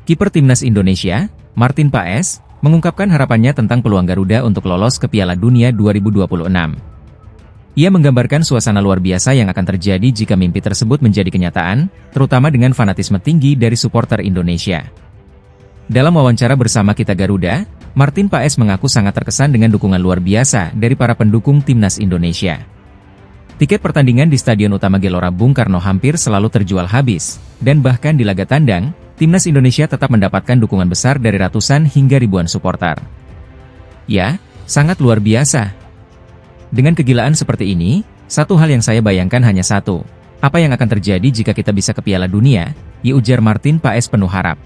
Kiper Timnas Indonesia, Martin Paes, mengungkapkan harapannya tentang peluang Garuda untuk lolos ke Piala Dunia 2026. Ia menggambarkan suasana luar biasa yang akan terjadi jika mimpi tersebut menjadi kenyataan, terutama dengan fanatisme tinggi dari supporter Indonesia. Dalam wawancara bersama Kita Garuda, Martin Paes mengaku sangat terkesan dengan dukungan luar biasa dari para pendukung Timnas Indonesia. Tiket pertandingan di Stadion Utama Gelora Bung Karno hampir selalu terjual habis, dan bahkan di laga tandang, Timnas Indonesia tetap mendapatkan dukungan besar dari ratusan hingga ribuan supporter. Ya, sangat luar biasa. Dengan kegilaan seperti ini, satu hal yang saya bayangkan hanya satu. Apa yang akan terjadi jika kita bisa ke Piala Dunia? Ujar Martin Paes penuh harap.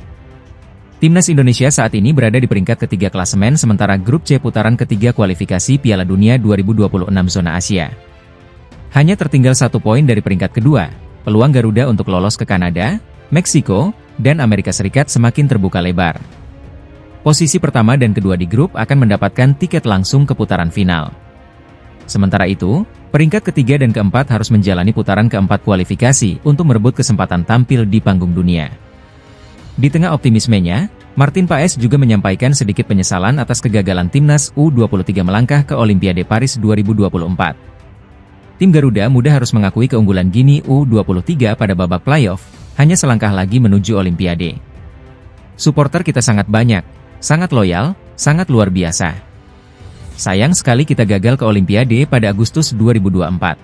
Timnas Indonesia saat ini berada di peringkat ketiga klasemen sementara grup C putaran ketiga kualifikasi Piala Dunia 2026 zona Asia. Hanya tertinggal 1 poin dari peringkat kedua, peluang Garuda untuk lolos ke Kanada, Meksiko, dan Amerika Serikat semakin terbuka lebar. Posisi pertama dan kedua di grup akan mendapatkan tiket langsung ke putaran final. Sementara itu, peringkat ketiga dan keempat harus menjalani putaran keempat kualifikasi untuk merebut kesempatan tampil di panggung dunia. Di tengah optimismenya, Martin Paes juga menyampaikan sedikit penyesalan atas kegagalan Timnas U23 melangkah ke Olimpiade Paris 2024. Tim Garuda Muda harus mengakui keunggulan Gini U23 pada babak playoff, hanya selangkah lagi menuju Olimpiade. Supporter kita sangat banyak, sangat loyal, sangat luar biasa. Sayang sekali kita gagal ke Olimpiade pada Agustus 2024.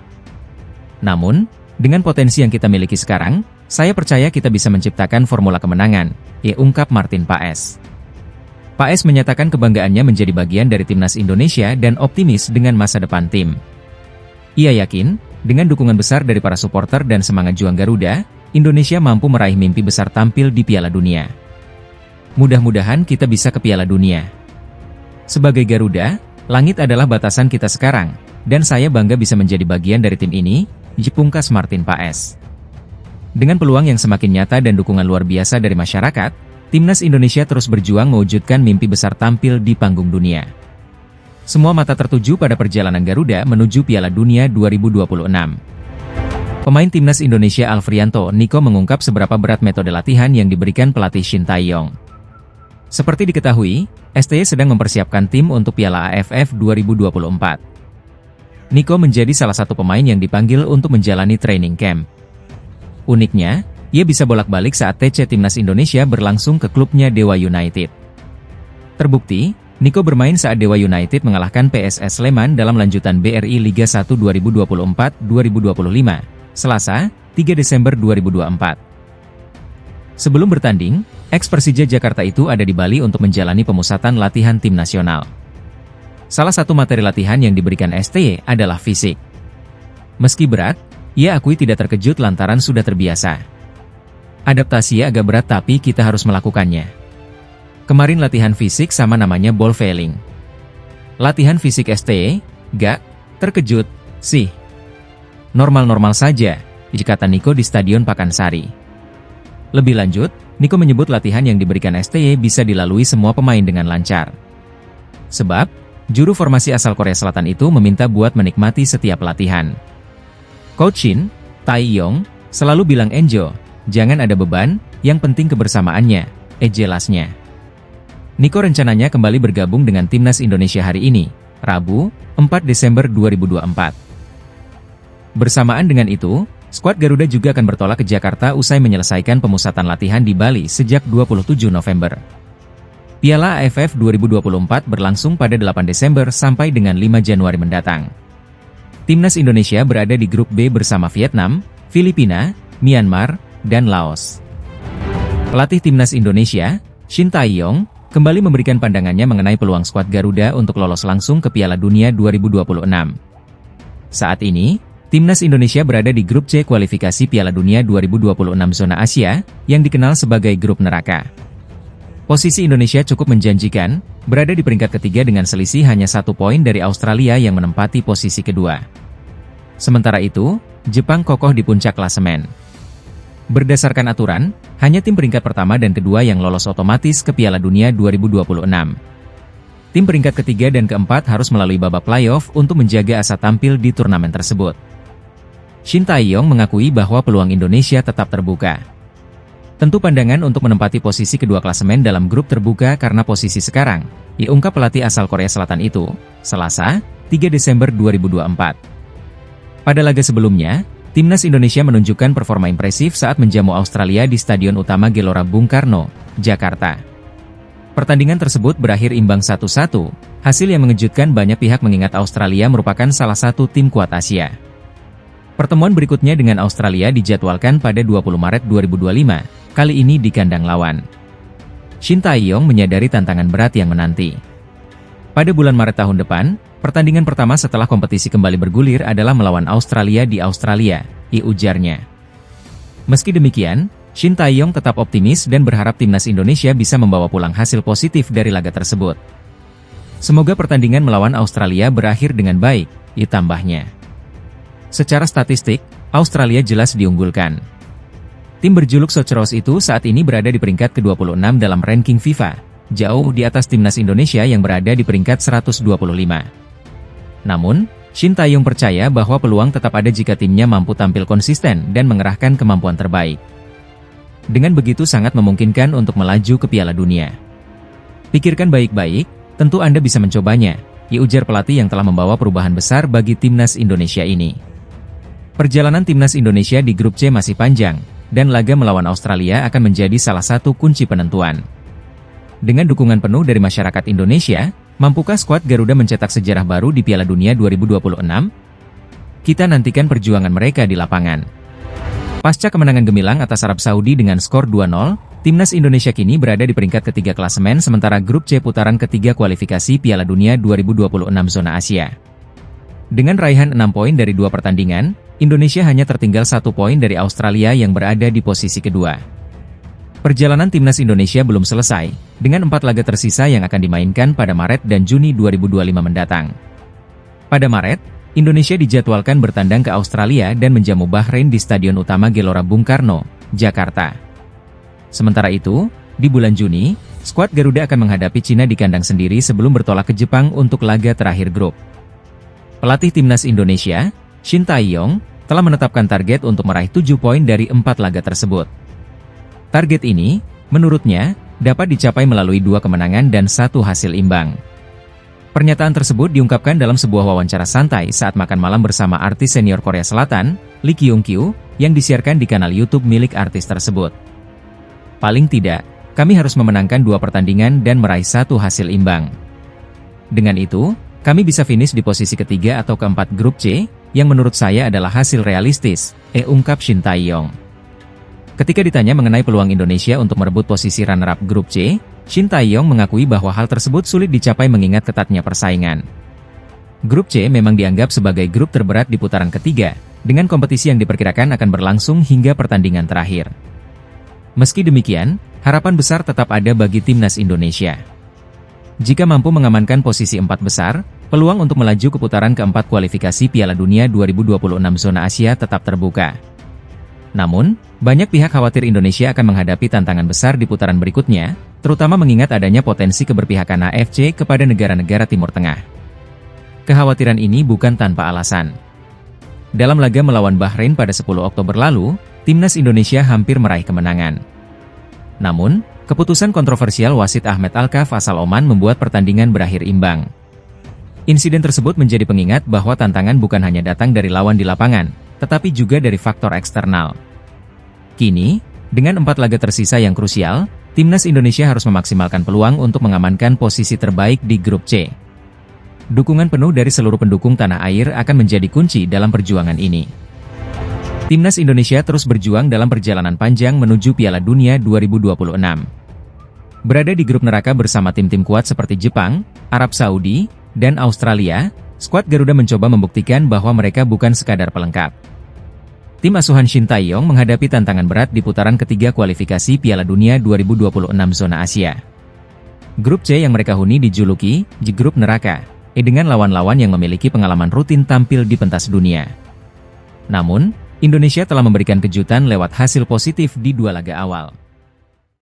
Namun, dengan potensi yang kita miliki sekarang, saya percaya kita bisa menciptakan formula kemenangan, ungkap Martin Paes. Paes menyatakan kebanggaannya menjadi bagian dari Timnas Indonesia dan optimis dengan masa depan tim. Ia yakin, dengan dukungan besar dari para supporter dan semangat juang Garuda, Indonesia mampu meraih mimpi besar tampil di Piala Dunia. Mudah-mudahan kita bisa ke Piala Dunia. Sebagai Garuda, langit adalah batasan kita sekarang, dan saya bangga bisa menjadi bagian dari tim ini, pungkas Martin Paes. Dengan peluang yang semakin nyata dan dukungan luar biasa dari masyarakat, Timnas Indonesia terus berjuang mewujudkan mimpi besar tampil di panggung dunia. Semua mata tertuju pada perjalanan Garuda menuju Piala Dunia 2026. Pemain Timnas Indonesia Alfrianto Niko mengungkap seberapa berat metode latihan yang diberikan pelatih Shin Tae-yong. Seperti diketahui, STY sedang mempersiapkan tim untuk Piala AFF 2024. Niko menjadi salah satu pemain yang dipanggil untuk menjalani training camp. Uniknya, ia bisa bolak-balik saat TC Timnas Indonesia berlangsung ke klubnya Dewa United. Terbukti, Niko bermain saat Dewa United mengalahkan PSS Sleman dalam lanjutan BRI Liga 1 2024-2025. Selasa, 3 Desember 2024. Sebelum bertanding, ex-Persija Jakarta itu ada di Bali untuk menjalani pemusatan latihan tim nasional. Salah satu materi latihan yang diberikan STY adalah fisik. Meski berat, ia akui tidak terkejut lantaran sudah terbiasa. Adaptasi agak berat tapi kita harus melakukannya. Kemarin latihan fisik sama namanya ball failing. Latihan fisik STY, gak terkejut sih. Normal-normal saja, kata Niko di Stadion Pakansari. Lebih lanjut, Niko menyebut latihan yang diberikan STY bisa dilalui semua pemain dengan lancar. Sebab, juru formasi asal Korea Selatan itu meminta buat menikmati setiap latihan. Coach Shin Tae-yong selalu bilang Enjo, jangan ada beban, yang penting kebersamaannya, jelasnya. Niko rencananya kembali bergabung dengan Timnas Indonesia hari ini, Rabu, 4 Desember 2024. Bersamaan dengan itu, skuad Garuda juga akan bertolak ke Jakarta usai menyelesaikan pemusatan latihan di Bali sejak 27 November. Piala AFF 2024 berlangsung pada 8 Desember sampai dengan 5 Januari mendatang. Timnas Indonesia berada di grup B bersama Vietnam, Filipina, Myanmar, dan Laos. Pelatih Timnas Indonesia, Shin Tae-yong, kembali memberikan pandangannya mengenai peluang skuad Garuda untuk lolos langsung ke Piala Dunia 2026. Saat ini, Timnas Indonesia berada di grup C kualifikasi Piala Dunia 2026 zona Asia, yang dikenal sebagai grup neraka. Posisi Indonesia cukup menjanjikan, berada di peringkat ketiga dengan selisih hanya 1 poin dari Australia yang menempati posisi kedua. Sementara itu, Jepang kokoh di puncak klasemen. Berdasarkan aturan, hanya tim peringkat pertama dan kedua yang lolos otomatis ke Piala Dunia 2026. Tim peringkat ketiga dan keempat harus melalui babak playoff untuk menjaga asa tampil di turnamen tersebut. Shin Tae-yong mengakui bahwa peluang Indonesia tetap terbuka. Tentu pandangan untuk menempati posisi kedua klasemen dalam grup terbuka karena posisi sekarang, diungkap pelatih asal Korea Selatan itu, Selasa, 3 Desember 2024. Pada laga sebelumnya, Timnas Indonesia menunjukkan performa impresif saat menjamu Australia di Stadion Utama Gelora Bung Karno, Jakarta. Pertandingan tersebut berakhir imbang 1-1, hasil yang mengejutkan banyak pihak mengingat Australia merupakan salah satu tim kuat Asia. Pertemuan berikutnya dengan Australia dijadwalkan pada 20 Maret 2025, kali ini di kandang lawan. Shin Tae-yong menyadari tantangan berat yang menanti. Pada bulan Maret tahun depan, pertandingan pertama setelah kompetisi kembali bergulir adalah melawan Australia di Australia, ujarnya. Meski demikian, Shin Tae-yong tetap optimis dan berharap timnas Indonesia bisa membawa pulang hasil positif dari laga tersebut. Semoga pertandingan melawan Australia berakhir dengan baik, tambahnya. Secara statistik, Australia jelas diunggulkan. Tim berjuluk Soceros itu saat ini berada di peringkat ke-26 dalam ranking FIFA, jauh di atas timnas Indonesia yang berada di peringkat 125. Namun, Shin Tae-yong percaya bahwa peluang tetap ada jika timnya mampu tampil konsisten dan mengerahkan kemampuan terbaik. Dengan begitu sangat memungkinkan untuk melaju ke Piala Dunia. Pikirkan baik-baik, tentu Anda bisa mencobanya, ujar pelatih yang telah membawa perubahan besar bagi timnas Indonesia ini. Perjalanan timnas Indonesia di grup C masih panjang, dan laga melawan Australia akan menjadi salah satu kunci penentuan. Dengan dukungan penuh dari masyarakat Indonesia, mampukah skuad Garuda mencetak sejarah baru di Piala Dunia 2026? Kita nantikan perjuangan mereka di lapangan. Pasca kemenangan gemilang atas Arab Saudi dengan skor 2-0, timnas Indonesia kini berada di peringkat ketiga klasemen sementara grup C putaran ketiga kualifikasi Piala Dunia 2026 zona Asia. Dengan raihan 6 poin dari 2 pertandingan, Indonesia hanya tertinggal 1 poin dari Australia yang berada di posisi kedua. Perjalanan timnas Indonesia belum selesai, dengan 4 laga tersisa yang akan dimainkan pada Maret dan Juni 2025 mendatang. Pada Maret, Indonesia dijadwalkan bertandang ke Australia dan menjamu Bahrain di Stadion Utama Gelora Bung Karno, Jakarta. Sementara itu, di bulan Juni, skuad Garuda akan menghadapi Cina di kandang sendiri sebelum bertolak ke Jepang untuk laga terakhir grup. Pelatih timnas Indonesia, Shin Tae-yong, telah menetapkan target untuk meraih 7 poin dari 4 laga tersebut. Target ini, menurutnya, dapat dicapai melalui 2 kemenangan dan 1 hasil imbang. Pernyataan tersebut diungkapkan dalam sebuah wawancara santai saat makan malam bersama artis senior Korea Selatan, Lee Kyung-kyu, yang disiarkan di kanal YouTube milik artis tersebut. Paling tidak, kami harus memenangkan 2 pertandingan dan meraih 1 hasil imbang. Dengan itu, kami bisa finish di posisi ketiga atau keempat grup C, yang menurut saya adalah hasil realistis, ungkap Shin Tae-yong. Ketika ditanya mengenai peluang Indonesia untuk merebut posisi runner-up grup C, Shin Tae-yong mengakui bahwa hal tersebut sulit dicapai mengingat ketatnya persaingan. Grup C memang dianggap sebagai grup terberat di putaran ketiga, dengan kompetisi yang diperkirakan akan berlangsung hingga pertandingan terakhir. Meski demikian, harapan besar tetap ada bagi timnas Indonesia. Jika mampu mengamankan posisi 4 besar, peluang untuk melaju ke putaran keempat kualifikasi Piala Dunia 2026 zona Asia tetap terbuka. Namun, banyak pihak khawatir Indonesia akan menghadapi tantangan besar di putaran berikutnya, terutama mengingat adanya potensi keberpihakan AFC kepada negara-negara Timur Tengah. Kekhawatiran ini bukan tanpa alasan. Dalam laga melawan Bahrain pada 10 Oktober lalu, timnas Indonesia hampir meraih kemenangan. Namun, keputusan kontroversial wasit Ahmed Alkaf asal Oman membuat pertandingan berakhir imbang. Insiden tersebut menjadi pengingat bahwa tantangan bukan hanya datang dari lawan di lapangan, tetapi juga dari faktor eksternal. Kini, dengan 4 laga tersisa yang krusial, timnas Indonesia harus memaksimalkan peluang untuk mengamankan posisi terbaik di grup C. Dukungan penuh dari seluruh pendukung tanah air akan menjadi kunci dalam perjuangan ini. Timnas Indonesia terus berjuang dalam perjalanan panjang menuju Piala Dunia 2026. Berada di grup neraka bersama tim-tim kuat seperti Jepang, Arab Saudi, dan Australia, skuad Garuda mencoba membuktikan bahwa mereka bukan sekadar pelengkap. Tim asuhan Shin Tae-yong menghadapi tantangan berat di putaran ketiga kualifikasi Piala Dunia 2026 zona Asia. Grup C yang mereka huni dijuluki grup neraka, dengan lawan-lawan yang memiliki pengalaman rutin tampil di pentas dunia. Namun, Indonesia telah memberikan kejutan lewat hasil positif di 2 laga awal.